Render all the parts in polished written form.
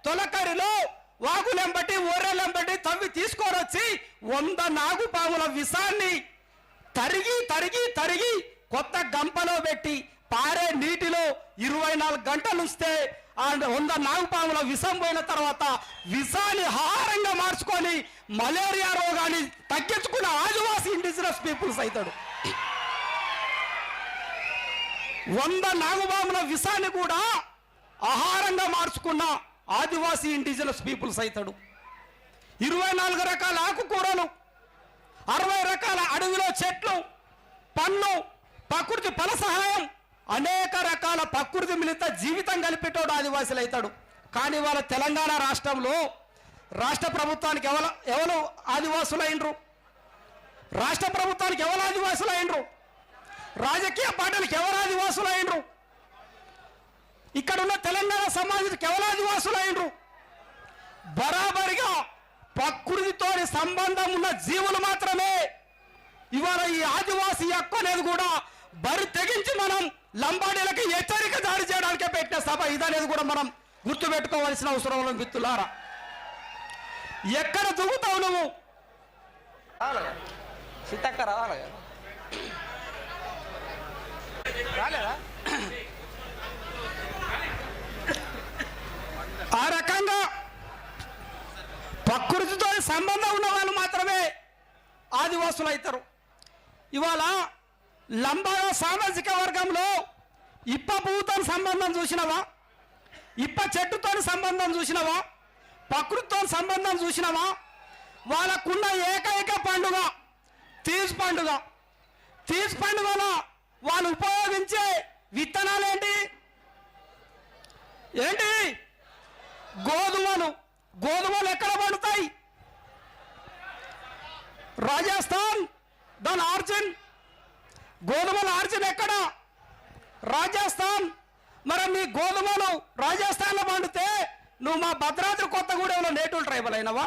తొలకరిలో వాగులెంబటి ఓరెలెంబటి తవ్వి తీసుకొని వచ్చి 100 నాగుపాముల విషాన్ని తరిగి తరిగి తరిగి కొత్త గంపలో పెట్టి పారే నీటిలో 24 గంటలు ఉంచితే ఆ 100 నాగుపాముల విషం పోయిన తర్వాత విషాన్ని ఆహారంగా మార్చుకొని మలేరియా రోగాన్ని తగ్గించుకున్న ఆదివాసీ ఇండిజినస్ పీపుల్స్ అవుతాడు. 100 నాగుపాముల విషాన్ని కూడా ఆహారంగా మార్చుకున్న ఆదివాసీ ఇండిజినస్ పీపుల్స్ అవుతాడు. 24 రకాల ఆకుకూరలు, 60 రకాల అడవిలో చెట్లు, పన్ను, ప్రకృతి ఫల సహాయం, అనేక రకాల ప్రకృతి మిళిత జీవితం కలిపేటోడు ఆదివాసులు అవుతాడు. కానీ వాళ్ళ తెలంగాణ రాష్ట్రంలో రాష్ట్ర ప్రభుత్వానికి ఎవరు ఆదివాసులు అయినరు? రాష్ట్ర ప్రభుత్వానికి ఎవరు ఆదివాసులు అయినరు? రాజకీయ పార్టీలకు ఎవరు ఆదివాసులు అయినరు? ఇక్కడ ఉన్న తెలంగాణ సమాజానికి ఎవరు ఆదివాసులు అయినరు? బరాబరిగా ప్రకృతితో సంబంధం ఉన్న జీవులు మాత్రమే. ఇవాళ ఈ ఆదివాసీ హక్కు అనేది కూడా బరి తెగించి మనం లంబాడీలకి హెచ్చరిక జారీ చేయడానికే పెట్టిన సభ ఇదనేది కూడా మనం గుర్తుపెట్టుకోవాల్సిన అవసరం ఉంది మిత్రులారా. ఎక్కడ దిగుతావు నువ్వు? సీతక్క రావాలి రాలేదా? ఆ రకంగా ప్రకృతితో సంబంధం ఉన్న వాళ్ళు మాత్రమే ఆదివాసులు అవుతారు. ఇవాళ లంబాడ సామాజిక వర్గంలో ఇప్ప పువ్వుతో సంబంధం చూసినవా? ఇప్ప చెట్టుతో సంబంధం చూసినవా? ప్రకృతితో సంబంధం చూసినవా? వాళ్ళకున్న ఏకైక పండుగ తీజ్ పండుగ. తీజ్ పండుగలో వాళ్ళు ఉపయోగించే విత్తనాలు ఏంటి? గోధుమలు ఎక్కడ పండుతాయి? రాజస్థాన్. దాని ఆర్జిన్, గోధుమల ఆర్జిన్ ఎక్కడ? రాజస్థాన్. మరి మీ గోధుమలు రాజస్థాన్లో పండితే నువ్వు మా భద్రాద్రి కొత్తగూడెంలో నేటివ్ ట్రైబల్ అయినవా?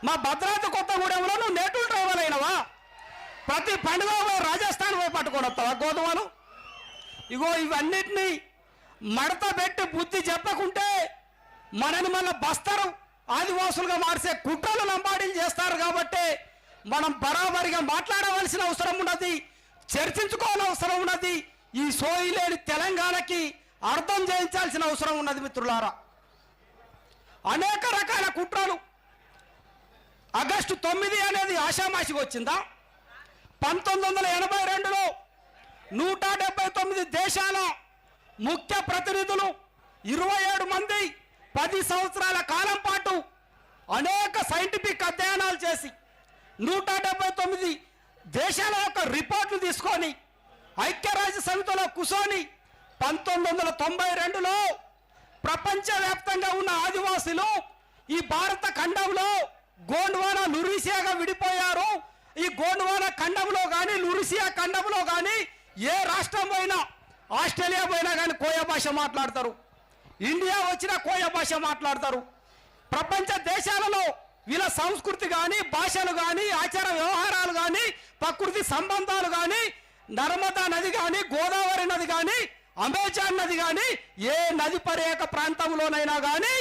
మా భద్రాద్రి కొత్తగూడెంలో నువ్వు నేటివ్ ట్రైబల్ అయినవా? ప్రతి పండుగ రాజస్థాన్ పోయి పట్టుకొని వస్తావా గోధుమలు? ఇగో ఇవన్నిటినీ మడత పెట్టి బుద్ధి చెప్పకుంటే మనని మళ్ళీ బస్తారు ఆదివాసులుగా మార్చే కుట్రలు లంబాడీలు చేస్తారు. కాబట్టి మనం బరాబరిగా మాట్లాడవలసిన అవసరం ఉన్నది, చర్చించుకోవాల్సిన అవసరం ఉన్నది. ఈ సోయి లేని తెలంగాణకి అర్థం చేయించాల్సిన అవసరం ఉన్నది మిత్రులారా. అనేక రకాల కుట్రలు. ఆగస్టు 9 అనేది ఆషామాషిగా వచ్చిందా? 1982లో 179 దేశాల ముఖ్య ప్రతినిధులు 27 మంది 10 సంవత్సరాల కాలం పాటు అనేక సైంటిఫిక్ అధ్యయనాలు చేసి 179 దేశాల యొక్క రిపోర్ట్లు తీసుకొని ఐక్యరాజ్య సమితిలో కూర్చొని 1992లో ప్రపంచవ్యాప్తంగా ఉన్న ఆదివాసులు ఈ భారత ఖండంలో గోండ్వానా లురీసియాగా విడిపోయారు. ఈ గోండ్వానా ఖండంలో కానీ లురీసియా ఖండంలో కానీ ఏ రాష్ట్రం పోయినా, ఆస్ట్రేలియా పోయినా కానీ కోయ భాష మాట్లాడతారు. ఇండియా వచ్చినా కోయ భాష మాట్లాడతారు. ప్రపంచ దేశాలలో వీళ్ళ సంస్కృతి కానీ, భాషలు కానీ, ఆచార వ్యవహారాలు కానీ, ప్రకృతి సంబంధాలు కానీ, నర్మదా నది కానీ, గోదావరి నది కానీ, అమెజాన్ నది కానీ, ఏ నది పర్యాక ప్రాంతంలోనైనా కానీ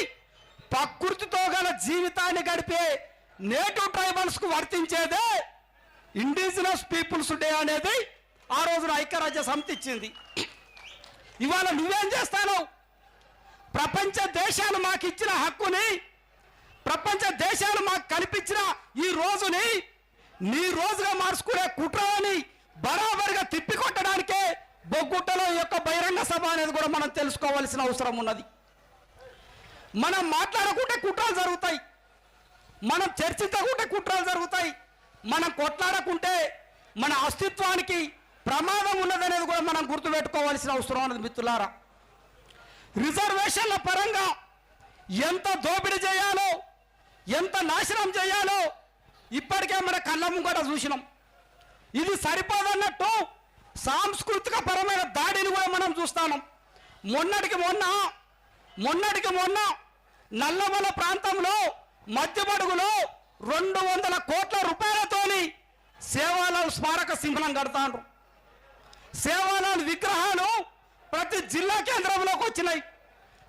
ప్రకృతితో గల జీవితాన్ని గడిపే నేటివ్ ట్రైబల్స్కు వర్తించేదే ఇండిజినస్ పీపుల్స్ డే అనేది ఆ రోజున ఐక్యరాజ్య సమితి ఇచ్చింది. ఇవాళ నువ్వేం చేస్తావు? ప్రపంచ దేశాలు మాకు ఇచ్చిన హక్కుని, ప్రపంచ దేశాలు మాకు కల్పించిన ఈ రోజుని నీ రోజుగా మార్చుకునే కుట్రని బరాబరిగా తిప్పికొట్టడానికే బొగ్గుట్టలో ఈ యొక్క బహిరంగ సభ అనేది కూడా మనం తెలుసుకోవాల్సిన అవసరం ఉన్నది. మనం మాట్లాడకుంటే కుట్రలు జరుగుతాయి, మనం చర్చించకుంటే కుట్రలు జరుగుతాయి, మనం కొట్లాడకుంటే మన అస్తిత్వానికి ప్రమాదం ఉన్నదనేది కూడా మనం గుర్తుపెట్టుకోవాల్సిన అవసరం ఉన్నది మిత్రులారా. రిజర్వేషన్ల పరంగా ఎంత దోపిడీ చేయాలో, ఎంత నాశనం చేయాలో ఇప్పటికే మన కళ్ళ ముంగట చూసినాం. ఇది సరిపోదన్నట్టు సాంస్కృతిక పరమైన దాడిని కూడా మనం చూస్తాం. మొన్నటికి మొన్న నల్లమల ప్రాంతంలో మధ్యబడుగులో 200 కోట్ల రూపాయలతోని సేవాలాల్ స్మారక సింహనం కడతాండ్రు. సేవాలాల్ విగ్రహాలు ప్రతి జిల్లా కేంద్రంలోకి వచ్చినాయి.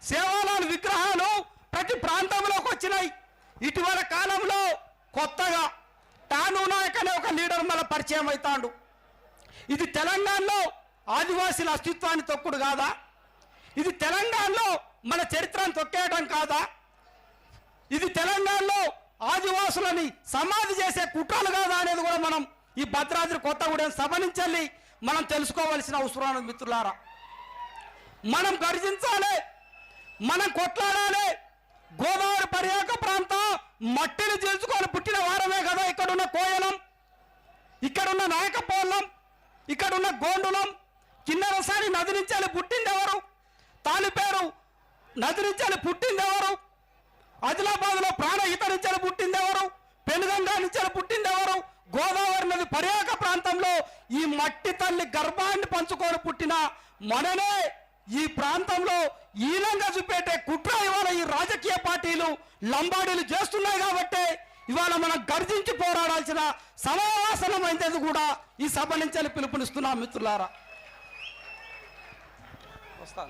సేవాలాల్ విగ్రహాలు ప్రతి ప్రాంతంలోకి వచ్చినాయి. ఇటీవల కాలంలో కొత్తగా టాను నాయక్ అనే ఒక లీడర్ మళ్ళీ పరిచయం అవుతాడు. ఇది తెలంగాణలో ఆదివాసీల అస్తిత్వాన్ని తొక్కుడు కాదా? ఇది తెలంగాణలో మన చరిత్రను తొక్కేయడం కాదా? ఇది తెలంగాణలో ఆదివాసులని సమాధి చేసే కుట్రలు కాదా అనేది కూడా మనం ఈ భద్రాద్రి కొత్తగూడెం సభ నుంచి మనం తెలుసుకోవాల్సిన అవసరం ఉంది మిత్రులారా. మనం గర్జించాలి, మనం కొట్లాడాలి. గోదావరి పర్యాక ప్రాంతం మట్టిని చేల్చుకొని పుట్టిన వారమే కదా ఇక్కడున్న కోయలం, ఇక్కడున్న నాయకపోలం, ఇక్కడున్న గోండులం. కిన్నెరసాని నది నుంచి పుట్టిందెవరు? తాలిపేరు నది నుంచి పుట్టిందెవరు? ఆదిలాబాద్లో ప్రాణహిత నుంచి పుట్టిందెవరు? పెనుగంగా నుంచి పుట్టిందెవరు? గోదావరి నది పర్యాక ప్రాంతంలో ఈ మట్టి తల్లి గర్భాన్ని పంచుకొని పుట్టిన మననే ఈ ప్రాంతంలో ఈనంగా చూపెట్టే కుట్ర ఇవాళ ఈ రాజకీయ పార్టీలు లంబాడీలు చేస్తున్నాయి. కాబట్టి ఇవాళ మనం గర్జించి పోరాడాల్సిన సమావేశమైంది కూడా ఈ సభ నుంచి పిలుపునిస్తున్నాం మిత్రులారా. వస్తాను.